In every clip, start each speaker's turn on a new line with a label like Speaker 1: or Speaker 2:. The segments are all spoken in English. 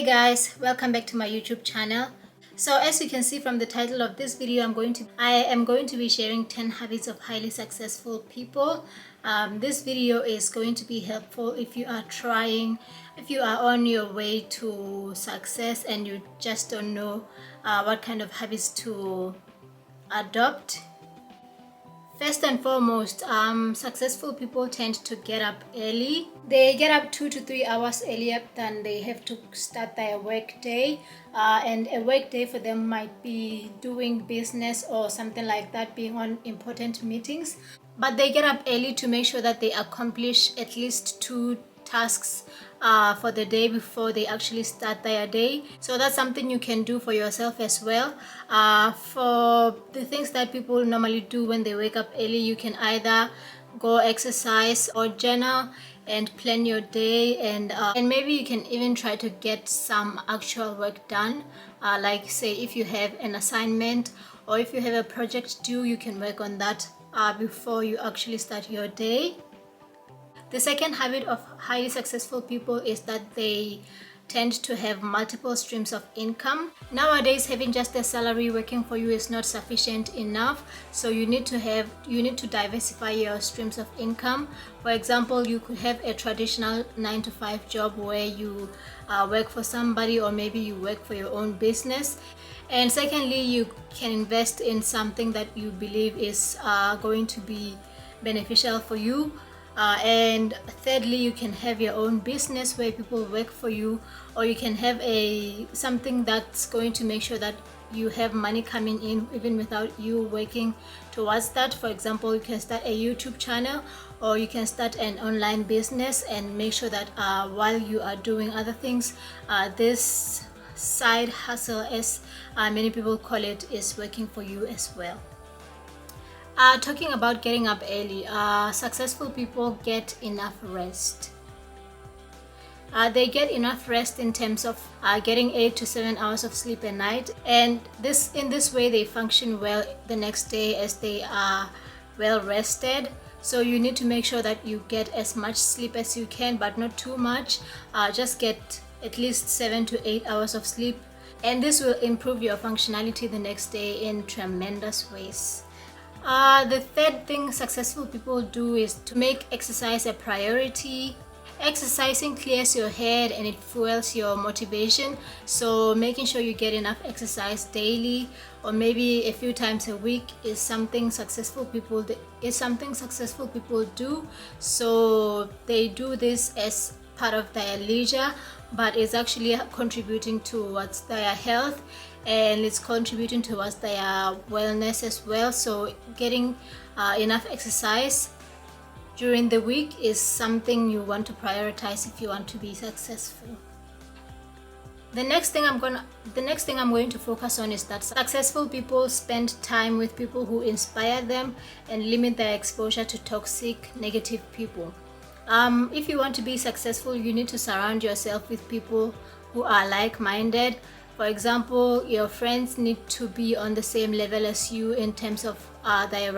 Speaker 1: Hey guys, welcome back to my YouTube channel. So as you can see from the title of this video, I am going to be sharing 10 habits of highly successful people. This video is going to be helpful if you are on your way to success and you just don't know what kind of habits to adopt. First and foremost, successful people tend to get up early. They get up 2 to 3 hours earlier than they have to start their work day. And a work day for them might be doing business or something like that, being on important meetings. But they get up early to make sure that they accomplish at least 2 tasks for the day before they actually start their day. So that's something you can do for yourself as well. For the things that people normally do when they wake up early, you can either go exercise or journal and plan your day, and maybe you can even try to get some actual work done, like say if you have an assignment or if you have a project due, you can work on that before you actually start your day. The second habit of highly successful people is that they tend to have multiple streams of income. Nowadays, having just a salary working for you is not sufficient enough, so you need to diversify your streams of income. For example, you could have a traditional 9 to 5 job where you work for somebody, or maybe you work for your own business. And secondly, you can invest in something that you believe is going to be beneficial for you. And thirdly, you can have your own business where people work for you, or you can have something that's going to make sure that you have money coming in even without you working towards that. For example, you can start a YouTube channel, or you can start an online business and make sure that while you are doing other things, this side hustle, as many people call it, is working for you as well. Talking about getting up early, successful people get enough rest. They get enough rest in terms of getting 8 to 7 hours of sleep a night, and in this way they function well the next day as they are well rested. So you need to make sure that you get as much sleep as you can, but not too much. Just get at least 7 to 8 hours of sleep, and this will improve your functionality the next day in tremendous ways. The third thing successful people do is to make exercise a priority. Exercising clears your head and it fuels your motivation, so making sure you get enough exercise daily or maybe a few times a week is something successful people do. So they do this as part of their leisure, but it's actually contributing towards their health and it's contributing towards their wellness as well. So getting enough exercise during the week is something you want to prioritize if you want to be successful. The next thing I'm going to focus on is that successful people spend time with people who inspire them and limit their exposure to toxic, negative people. If you want to be successful, you need to surround yourself with people who are like-minded. For example, your friends need to be on the same level as you in terms of their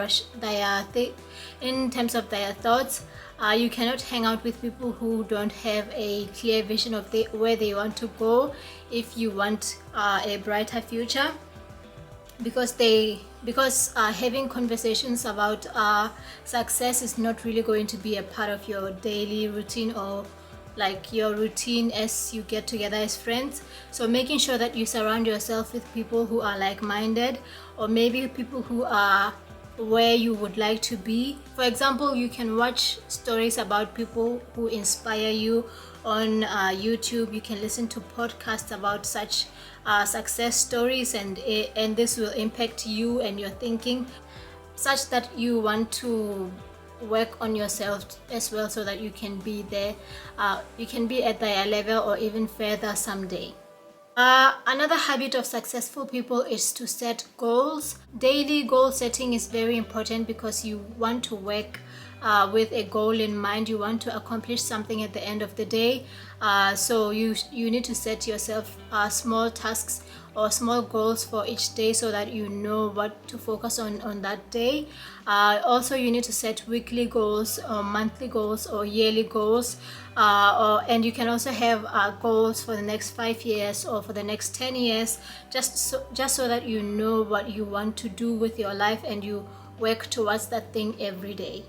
Speaker 1: thoughts. You cannot hang out with people who don't have a clear vision of where they want to go if you want a brighter future, because having conversations about success is not really going to be a part of your daily routine or like your routine as you get together as friends. So making sure that you surround yourself with people who are like-minded, or maybe people who are where you would like to be. For example, you can watch stories about people who inspire you on YouTube. You can listen to podcasts about such success stories, and this will impact you and your thinking such that you want to work on yourself as well, so that you can be there, you can be at their level or even further someday. Another habit of successful people is to set goals. Daily goal setting is very important because you want to work with a goal in mind. You want to accomplish something at the end of the day. So you need to set yourself small tasks or small goals for each day so that you know what to focus on that day. Also, you need to set weekly goals or monthly goals or yearly goals, and you can also have goals for the next 5 years or for the next 10 years, just so that you know what you want to do with your life and you work towards that thing every day.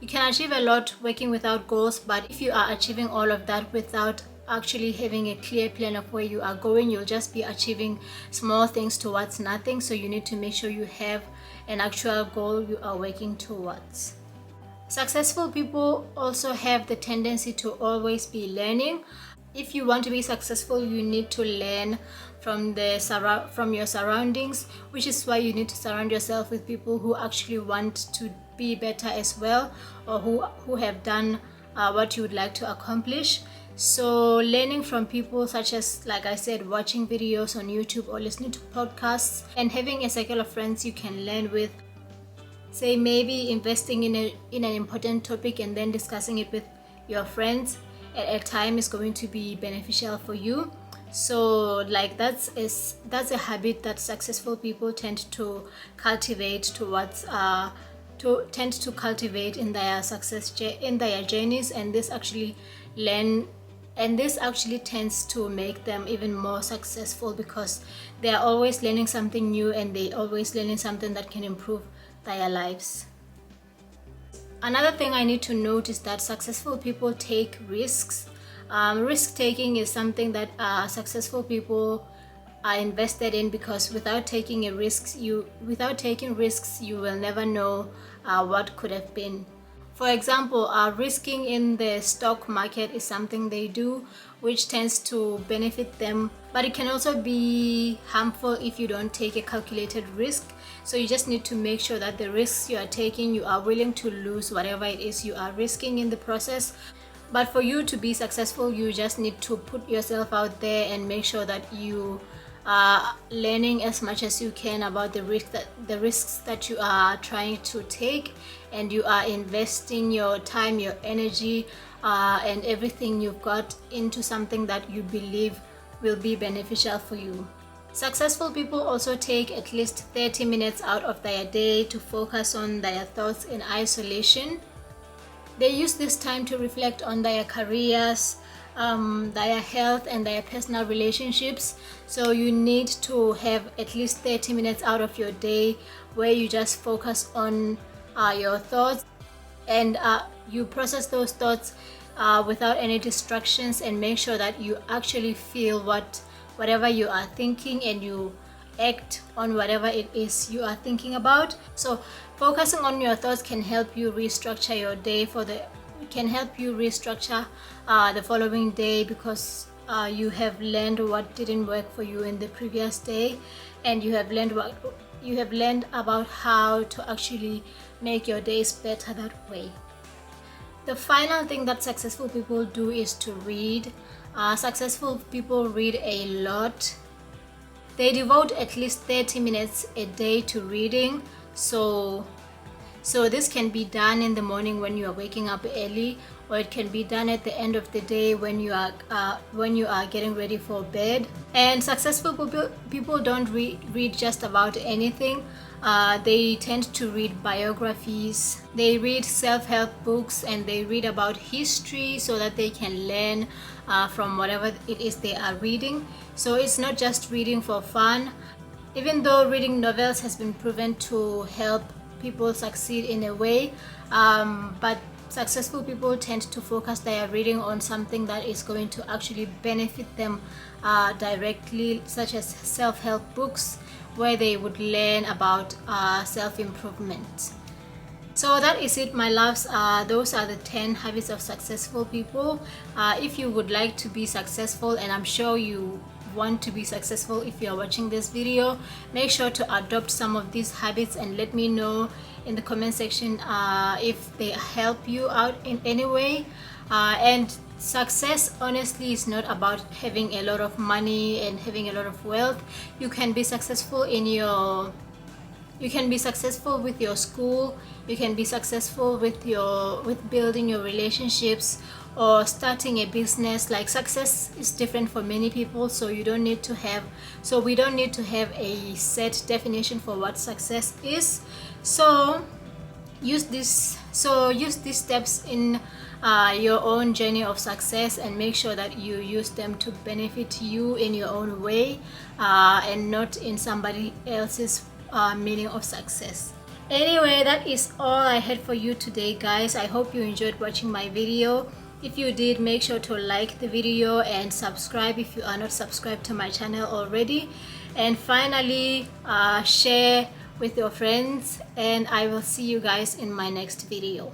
Speaker 1: You can achieve a lot working without goals, but if you are achieving all of that without actually having a clear plan of where you are going, you'll just be achieving small things towards nothing. So you need to make sure you have an actual goal you are working towards. Successful people also have the tendency to always be learning. If you want to be successful, you need to learn from your surroundings, which is why you need to surround yourself with people who actually want to be better as well, or who have done what you would like to accomplish. So learning from people such as, like I said, watching videos on YouTube or listening to podcasts, and having a circle of friends you can learn with. Say maybe investing in an important topic and then discussing it with your friends at a time is going to be beneficial for you. So like that's a habit that successful people tend to cultivate in their journeys, and this actually tends to make them even more successful because they are always learning something new and they always learning something that can improve their lives. Another thing I need to note is that successful people take risks. Risk taking is something that successful people are invested in, because without taking risks, you will never know what could have been. For example, risking in the stock market is something they do, which tends to benefit them, but it can also be harmful if you don't take a calculated risk. So you just need to make sure that the risks you are taking, you are willing to lose whatever it is you are risking in the process. But for you to be successful, you just need to put yourself out there and make sure that you are learning as much as you can about the risks that you are trying to take, and you are investing your time, your energy, and everything you've got into something that you believe will be beneficial for you. Successful people also take at least 30 minutes out of their day to focus on their thoughts in isolation. They use this time to reflect on their careers, their health, and their personal relationships. So you need to have at least 30 minutes out of your day where you just focus on your thoughts, and you process those thoughts without any distractions, and make sure that you actually feel whatever you are thinking, and you act on whatever it is you are thinking about. So focusing on your thoughts can help you restructure your day the following day, because you have learned what didn't work for you in the previous day, and you have learned about how to actually make your days better that way. The final thing that successful people do is to read. Successful people read a lot. They devote at least 30 minutes a day to reading. So this can be done in the morning when you are waking up early, or it can be done at the end of the day when you are getting ready for bed. And successful people don't read just about anything. They tend to read biographies, they read self-help books, and they read about history so that they can learn from whatever it is they are reading. So it's not just reading for fun, even though reading novels has been proven to help people succeed in a way, but successful people tend to focus their reading on something that is going to actually benefit them directly, such as self-help books, where they would learn about self-improvement. So that is it, my loves. Those are the 10 habits of successful people. If you would like to be successful, and I'm sure you want to be successful if you are watching this video, make sure to adopt some of these habits and let me know in the comment section if they help you out in any way. And success honestly is not about having a lot of money and having a lot of wealth. You can be successful in your You can be successful with your school, you can be successful with building your relationships or starting a business. Like, success is different for many people, so we don't need to have a set definition for what success is. So use these steps in your own journey of success, and make sure that you use them to benefit you in your own way, and not in somebody else's meaning of success. Anyway, that is all I had for you today, guys. I hope you enjoyed watching my video. If you did, make sure to like the video and subscribe if you are not subscribed to my channel already. And finally, share with your friends, and I will see you guys in my next video.